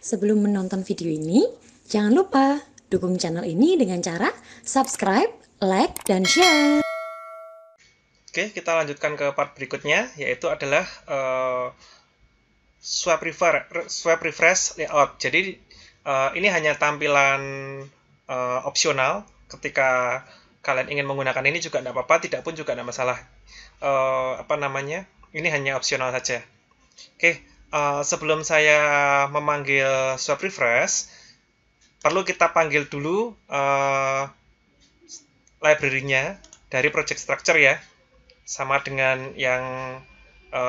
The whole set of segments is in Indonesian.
Sebelum menonton video ini, jangan lupa dukung channel ini dengan cara subscribe, like, dan share. Oke, kita lanjutkan ke part berikutnya, yaitu adalah swipe refresh layout. Jadi ini hanya tampilan opsional. Ketika kalian ingin menggunakan ini juga tidak apa-apa, tidak pun juga tidak masalah. Ini hanya opsional saja. Oke, sebelum saya memanggil swipe refresh, perlu kita panggil dulu library-nya dari project structure ya. Sama dengan yang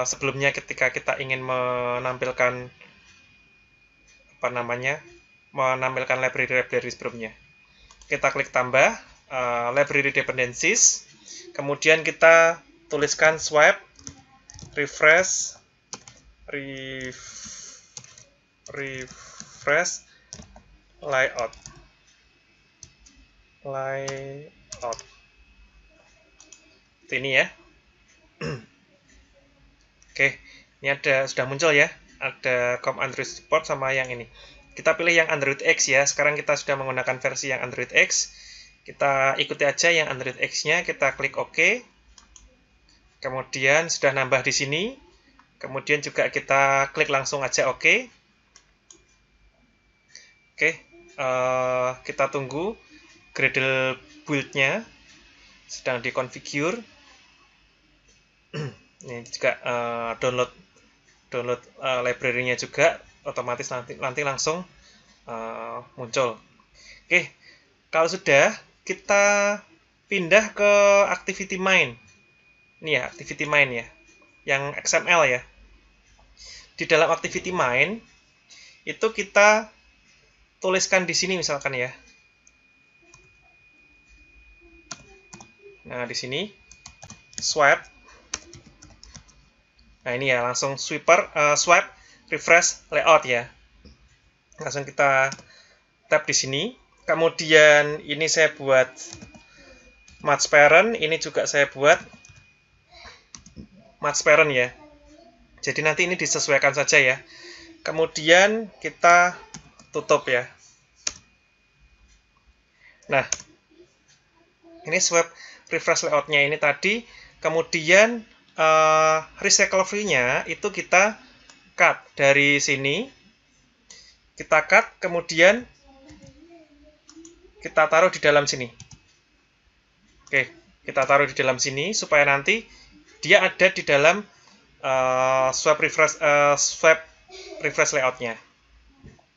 sebelumnya ketika kita ingin menampilkan library sebelumnya. Kita klik tambah library dependencies, kemudian kita tuliskan swipe refresh layout. Ini ya. Oke, ini sudah muncul ya. Ada COM Android support sama yang ini. Kita pilih yang Android X ya. Sekarang kita sudah menggunakan versi yang Android X. Kita ikuti aja yang Android X-nya, kita klik OK. Kemudian sudah nambah di sini. Kemudian juga kita klik langsung aja OK. Oke, kita tunggu Gradle build-nya sedang dikonfigure. Ini juga download library-nya juga otomatis nanti langsung muncul. Oke, kalau sudah kita pindah ke activity main. Ini ya activity main ya, yang XML ya. Di dalam activity main itu kita tuliskan di sini misalkan ya. Nah, di sini swipe. Nah, ini ya langsung swipe refresh layout ya. Langsung kita tap di sini. Kemudian ini saya buat match parent, ini juga saya buat match parent ya. Jadi nanti ini disesuaikan saja ya. Kemudian kita tutup ya. Nah, ini swipe refresh layout-nya ini tadi. Kemudian recycle free-nya itu kita cut dari sini. Kita cut, kemudian kita taruh di dalam sini. Oke, kita taruh di dalam sini supaya nanti dia ada di dalam swipe refresh layout-nya.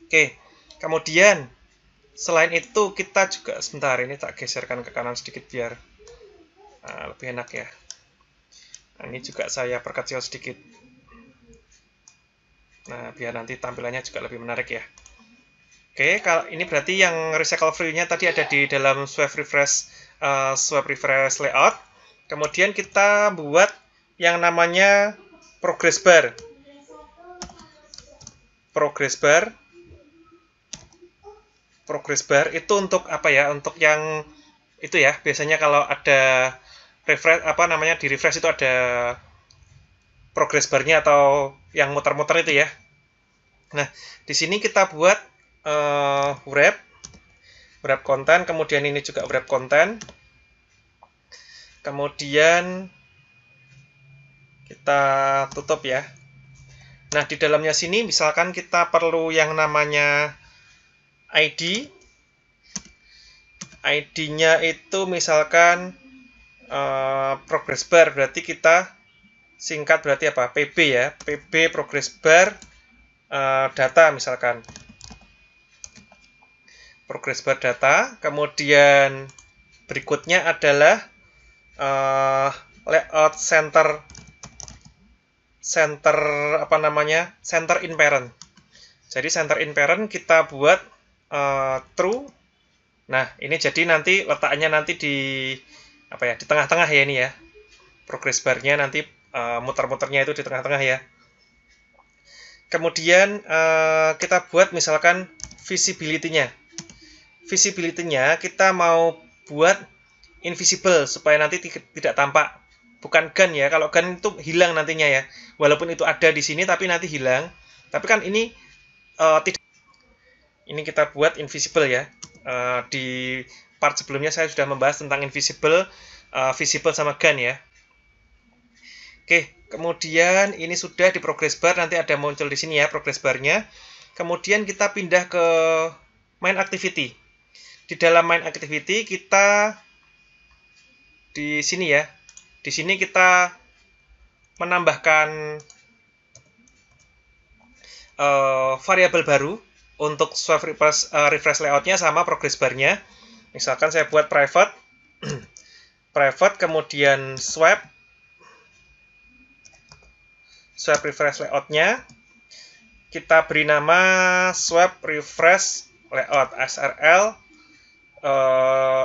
Oke, kemudian selain itu kita juga sebentar ini tak geserkan ke kanan sedikit biar lebih enak ya. Nah, ini juga saya perkecil sedikit. Nah, biar nanti tampilannya juga lebih menarik ya. Oke, kalau ini berarti yang recycle free-nya tadi ada di dalam swipe refresh layout. Kemudian kita buat yang namanya progress bar. Progress bar itu untuk apa ya? Untuk yang itu ya. Biasanya kalau ada refresh di refresh itu ada progress bar-nya atau yang muter-muter itu ya. Nah, di sini kita buat wrap konten, kemudian ini juga wrap konten. Kemudian kita tutup ya. Nah, di dalamnya sini misalkan kita perlu yang namanya ID. ID-nya itu misalkan progress bar, berarti kita singkat berarti apa? PB ya. PB progress bar data misalkan. Progress bar data. Kemudian berikutnya adalah layout center in parent. Jadi center in parent kita buat true. Nah, ini jadi nanti letaknya nanti di di tengah-tengah ya ini ya. Progress bar-nya nanti muter-muternya itu di tengah-tengah ya. Kemudian kita buat misalkan visibility-nya. Visibility-nya kita mau buat invisible supaya nanti tidak tampak. Bukan gun ya. Kalau gun itu hilang nantinya ya. Walaupun itu ada di sini tapi nanti hilang. Tapi kan ini tidak. Ini kita buat invisible ya. Di part sebelumnya saya sudah membahas tentang invisible, visible sama gun ya. Oke, kemudian ini sudah di progress bar, nanti ada muncul di sini ya progress barnya. Kemudian kita pindah ke main activity. Di dalam main activity kita di sini ya. Di sini kita menambahkan variabel baru untuk swipe refresh layoutnya sama progress bar-nya. Misalkan saya buat private, private kemudian swipe refresh layoutnya. Kita beri nama swipe refresh layout SRL,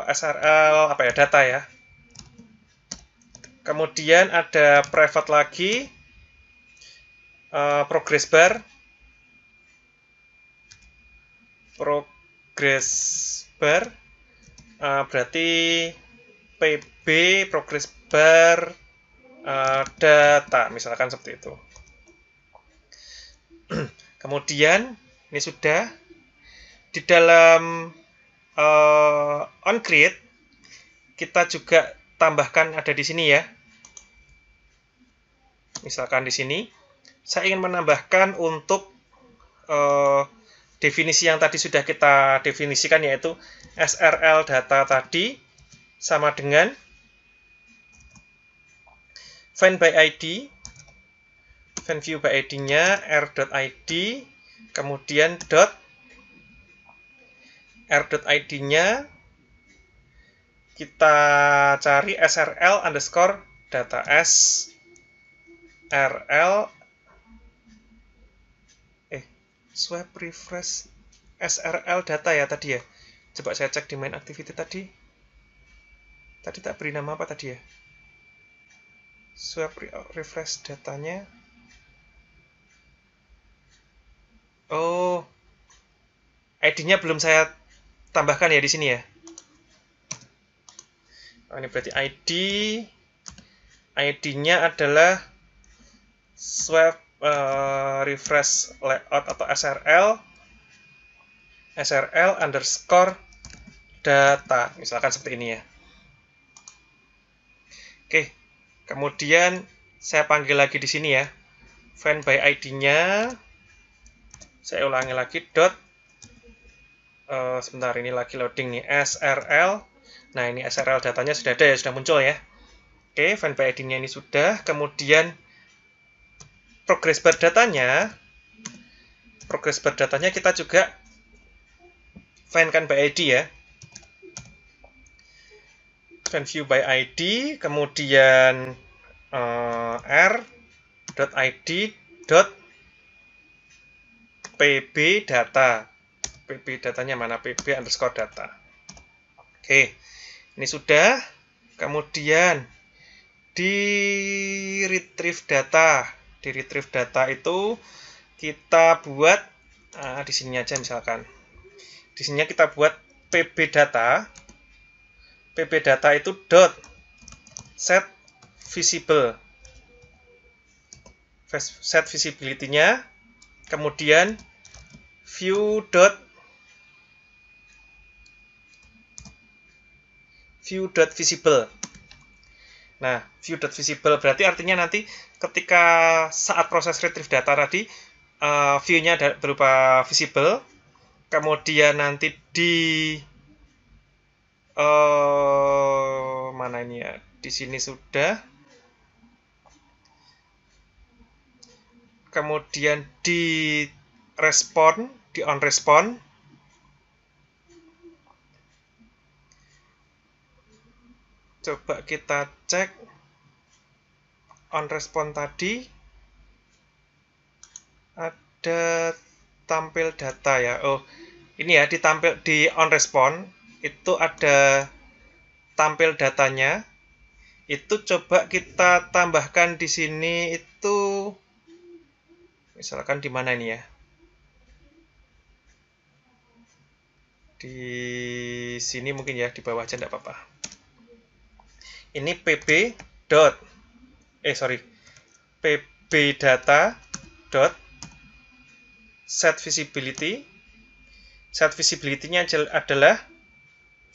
SRL apa ya, data ya. Kemudian ada private lagi, progress bar, berarti PB progress bar data, misalkan seperti itu. Kemudian ini sudah di dalam on create kita juga tambahkan ada di sini ya. Misalkan di sini saya ingin menambahkan untuk definisi yang tadi sudah kita definisikan, yaitu SRL data tadi sama dengan find by ID, find view by ID-nya r.id, kemudian r.id-nya kita cari SRL underscore data, SRL swipe refresh SRL data ya tadi ya. Coba saya cek di main activity tadi. Tadi tak beri nama apa tadi ya? Swipe refresh datanya. Oh, ID-nya belum saya tambahkan ya di sini ya. Oh, ini berarti ID-nya adalah swipe refresh layout atau SRL underscore data, misalkan seperti ini ya. Oke, kemudian saya panggil lagi di sini ya, find by ID-nya saya ulangi lagi sebentar, ini lagi loading nih, SRL. Nah, ini SRL datanya sudah ada ya, sudah muncul ya. Oke, find by ID-nya ini sudah. Kemudian progress bar datanya kita juga find-kan by ID ya. Find view by ID, kemudian r.id.pb data. PB datanya mana? PB underscore data. Oke, ini sudah. Kemudian di retrieve data. Di retrieve data itu kita buat di sini aja misalkan. Di sini kita buat PB data. PB data itu dot set visible. Set visibility-nya. Kemudian view visible. Nah, view.visible berarti artinya nanti ketika saat proses retrieve data tadi, view-nya berupa visible, kemudian nanti di mana ini ya? Di sini sudah. Kemudian di respon, di on respon. Coba kita cek on respon tadi ada tampil data ya. Oh, ini ya ditampil di on respon itu ada tampil datanya. Itu coba kita tambahkan di sini itu misalkan di mana ini ya? Di sini mungkin ya, di bawah aja enggak apa-apa. Ini pb data dot set visibility, set visibility-nya adalah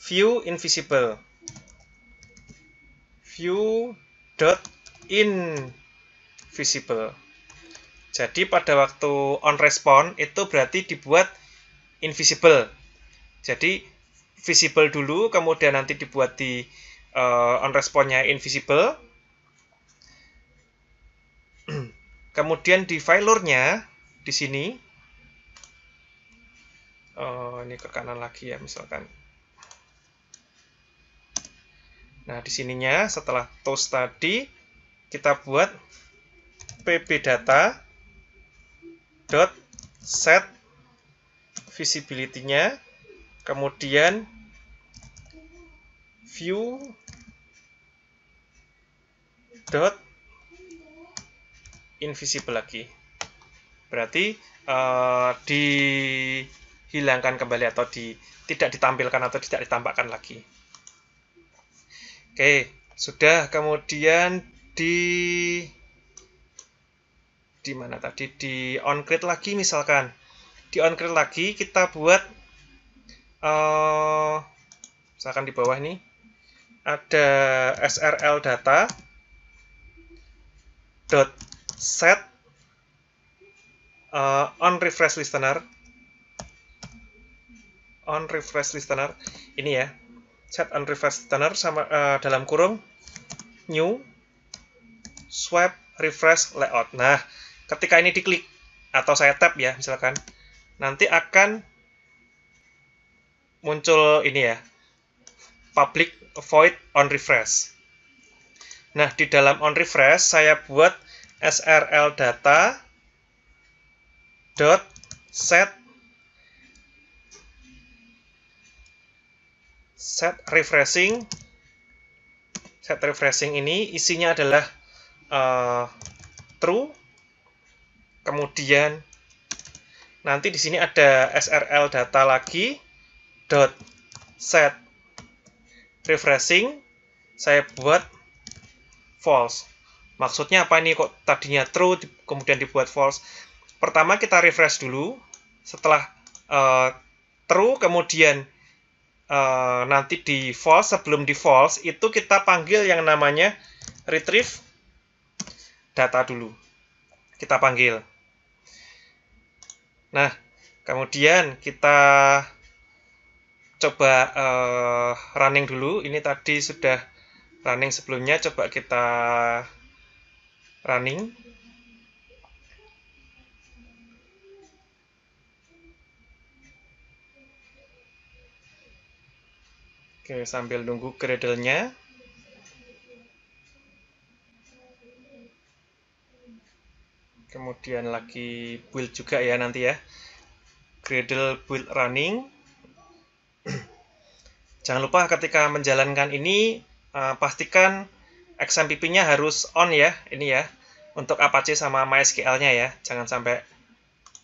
view invisible. View.invisible. Jadi pada waktu on response itu berarti dibuat invisible. Jadi visible dulu, kemudian nanti dibuat di on response-nya invisible. Kemudian di failure-nya di sini, ini ke kanan lagi ya misalkan. Nah di sininya setelah toast tadi kita buat pbdata dot set visibility-nya, kemudian view dot invisible lagi. Berarti dihilangkan kembali atau tidak ditampilkan atau tidak ditampakkan lagi. Oke, sudah. Kemudian di mana tadi? Di onCreate lagi misalkan. Di onCreate lagi kita buat misalkan di bawah ini ada SRL data dot set on refresh listener ini ya, set on refresh listener sama dalam kurung new swipe refresh layout. Nah ketika ini diklik atau saya tap ya misalkan, nanti akan muncul ini ya, public void on refresh. Nah di dalam on refresh saya buat SRL data dot set refreshing. Set refreshing ini isinya adalah true. Kemudian nanti di sini ada SRL data lagi dot set refreshing, saya buat false. Maksudnya apa ini kok tadinya true kemudian dibuat false? Pertama kita refresh dulu, setelah true kemudian nanti di false, sebelum di false itu kita panggil yang namanya retrieve data dulu. Kita panggil. Nah, kemudian kita coba running dulu. Ini tadi sudah running sebelumnya, coba kita running. Oke, sambil nunggu Gradle-nya. Kemudian lagi build juga ya nanti ya. Gradle build running. Jangan lupa ketika menjalankan ini pastikan XMPP-nya harus on ya, ini ya. Untuk Apache sama MySQL-nya ya. Jangan sampai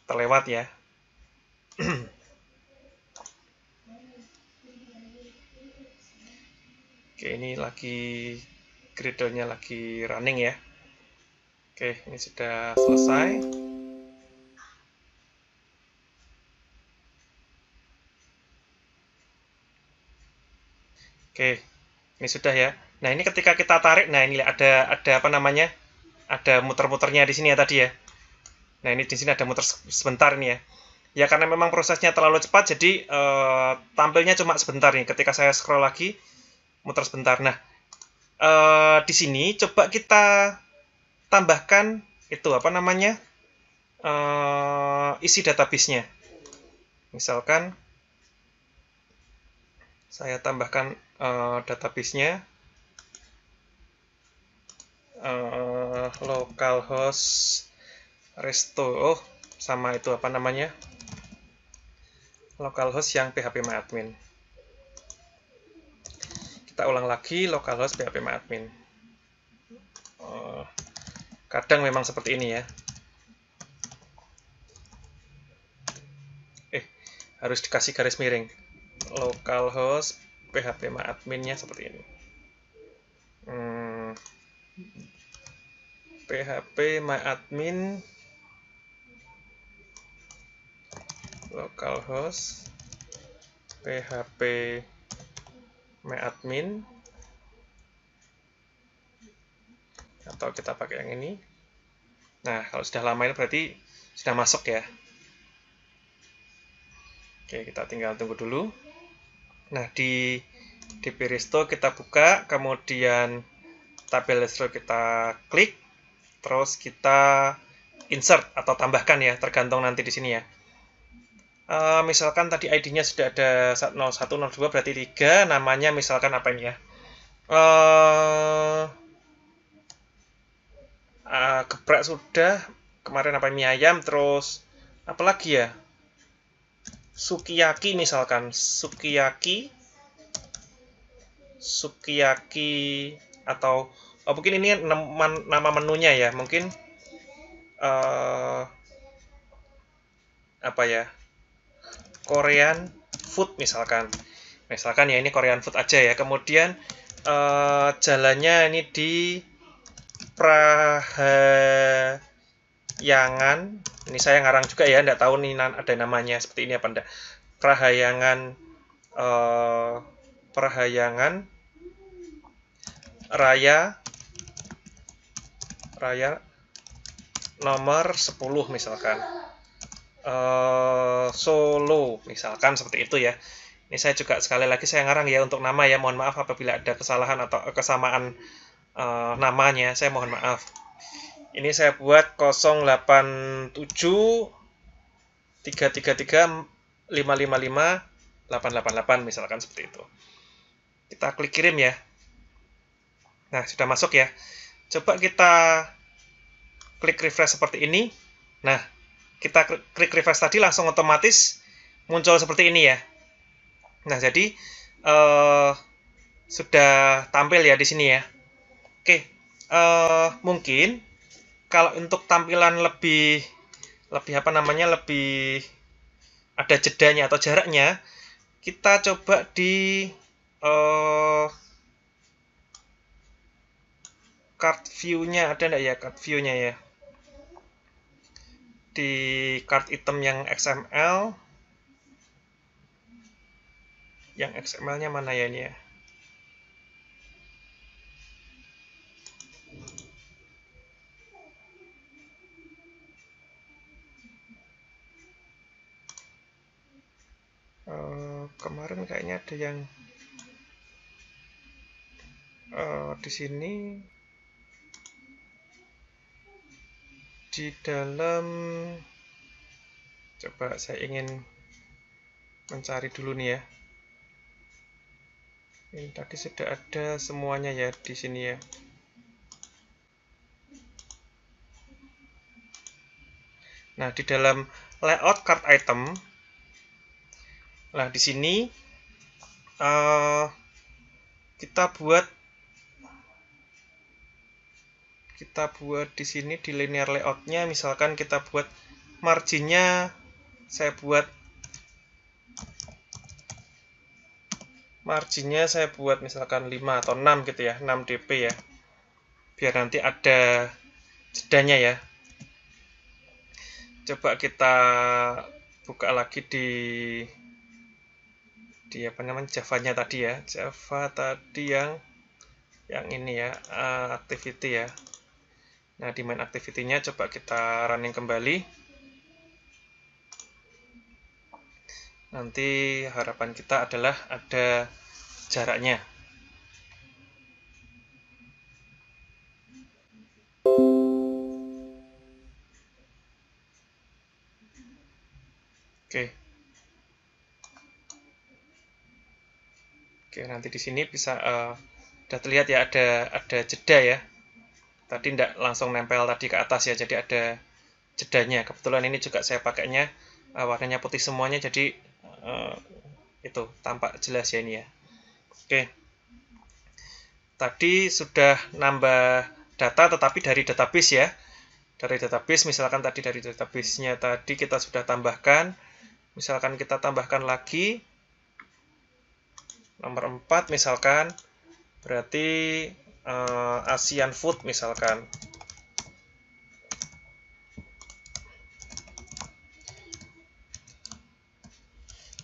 terlewat ya. Oke, ini lagi Gradle-nya lagi running ya. Oke, ini sudah selesai. Oke, ini sudah ya. Nah, ini ketika kita tarik, nah ini ada apa namanya? Ada muter-muternya di sini ya tadi ya. Nah, ini di sini ada muter sebentar ini ya. Ya karena memang prosesnya terlalu cepat, jadi tampilnya cuma sebentar nih. Ketika saya scroll lagi, muter sebentar. Nah, di sini coba kita tambahkan itu apa namanya, isi database-nya. Misalkan saya tambahkan database-nya localhost resto. Oh, sama itu apa namanya, localhost yang phpMyAdmin. Kita ulang lagi localhost phpMyAdmin. Kadang memang seperti ini ya. Harus dikasih garis miring. Localhost phpMyAdmin-nya seperti ini. phpMyAdmin localhost PHP myadmin, atau kita pakai yang ini. Nah, kalau sudah lama ini berarti sudah masuk ya. Oke, kita tinggal tunggu dulu. Nah, di DP Resto kita buka, kemudian tabel resto kita klik, terus kita insert atau tambahkan ya, tergantung nanti di sini ya. Misalkan tadi ID-nya sudah ada 01, 02, berarti 3, namanya misalkan apa ini ya? Geprek sudah, kemarin apa mie ayam, terus apa lagi ya? Sukiyaki misalkan, sukiyaki atau mungkin ini nama menunya ya, mungkin apa ya, Korean food misalkan ya, ini Korean food aja ya. Kemudian jalannya ini di Prahayangan, ini saya ngarang juga ya, nggak tahu nih ada namanya seperti ini apa enggak. Prahayangan Raya nomor 10 misalkan, Solo misalkan, seperti itu ya. Ini saya juga sekali lagi saya ngarang ya untuk nama ya, mohon maaf apabila ada kesalahan atau kesamaan namanya, saya mohon maaf. Ini saya buat 087 333 555 888 misalkan, seperti itu. Kita klik kirim ya. Nah, sudah masuk ya. Coba kita klik refresh seperti ini. Nah, kita klik refresh tadi langsung otomatis muncul seperti ini ya. Nah, jadi sudah tampil ya di sini ya. Oke, mungkin kalau untuk tampilan lebih apa namanya, lebih ada jedanya atau jaraknya, kita coba di card view-nya, ada enggak ya card view-nya ya? Di card item yang XML. Yang XML-nya mana ya ini ya? Kemarin kayaknya ada yang di sini di dalam, coba saya ingin mencari dulu nih ya. Ini tadi sudah ada semuanya ya di sini ya. Nah, di dalam layout card item, nah di sini kita buat di sini di linear layout-nya, misalkan kita buat marginnya, saya buat misalkan 5 atau 6 gitu ya, 6 dp ya, biar nanti ada jedanya ya. Coba kita buka lagi di apa namanya, Java-nya tadi ya, Java tadi yang ini ya, activity ya. Nah, di main activity-nya coba kita running kembali. Nanti harapan kita adalah ada jaraknya. Oke, nanti di sini bisa udah terlihat ya, ada jeda ya. Tadi tidak langsung nempel tadi ke atas ya, jadi ada jedanya. Kebetulan ini juga saya pakainya warnanya putih semuanya, jadi itu tampak jelas ya ini ya. Oke, tadi sudah nambah data tetapi dari database ya. Dari database, misalkan tadi dari database-nya tadi kita sudah tambahkan. Misalkan kita tambahkan lagi nomor 4 misalkan, berarti Asian food misalkan.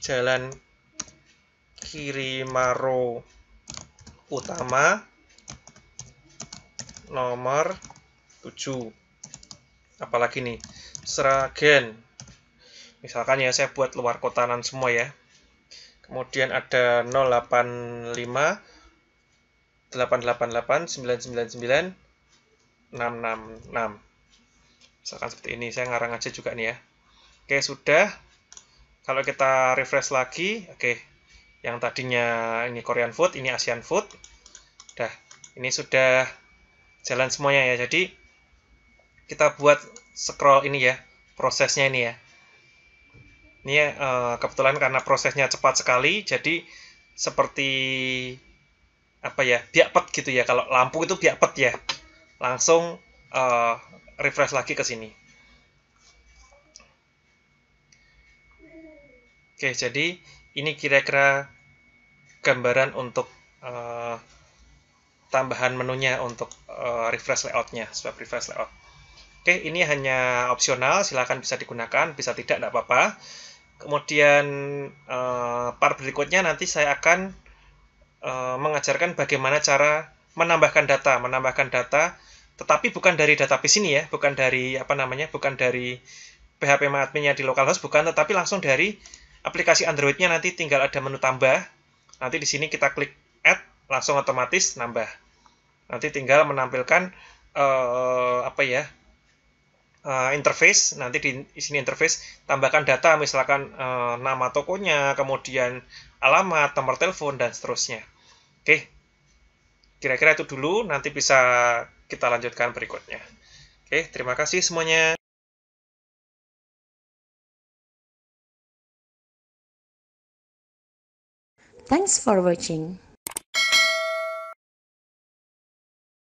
Jalan Kirimaro utama nomor 7. Apalagi nih, Sragen. Misalkan ya, saya buat luar kotanan semua ya. Kemudian ada 085 888 999 666. Misalkan seperti ini, saya ngarang aja juga nih ya. Oke, sudah. Kalau kita refresh lagi, oke. Yang tadinya ini Korean food, ini Asian food. Dah, ini sudah jalan semuanya ya. Jadi kita buat scroll ini ya, prosesnya ini ya. Ini ya, kebetulan karena prosesnya cepat sekali, jadi seperti apa ya, biakpet gitu ya. Kalau lampu itu biakpet ya, langsung refresh lagi ke sini. Oke, jadi ini kira-kira gambaran untuk tambahan menunya untuk refresh layoutnya, swap refresh layout. Oke, ini hanya opsional, silahkan bisa digunakan, bisa tidak apa-apa. Kemudian part berikutnya nanti saya akan mengajarkan bagaimana cara menambahkan data, tetapi bukan dari database ini ya, bukan dari bukan dari PHP adminnya di localhost, bukan, tetapi langsung dari aplikasi Androidnya. Nanti tinggal ada menu tambah. Nanti di sini kita klik add, langsung otomatis nambah. Nanti tinggal menampilkan interface. Nanti di sini interface tambahkan data, misalkan nama tokonya, kemudian alamat, nomor telepon, dan seterusnya. Oke, kira-kira itu dulu. Nanti bisa kita lanjutkan berikutnya. Oke, terima kasih semuanya. Thanks for watching.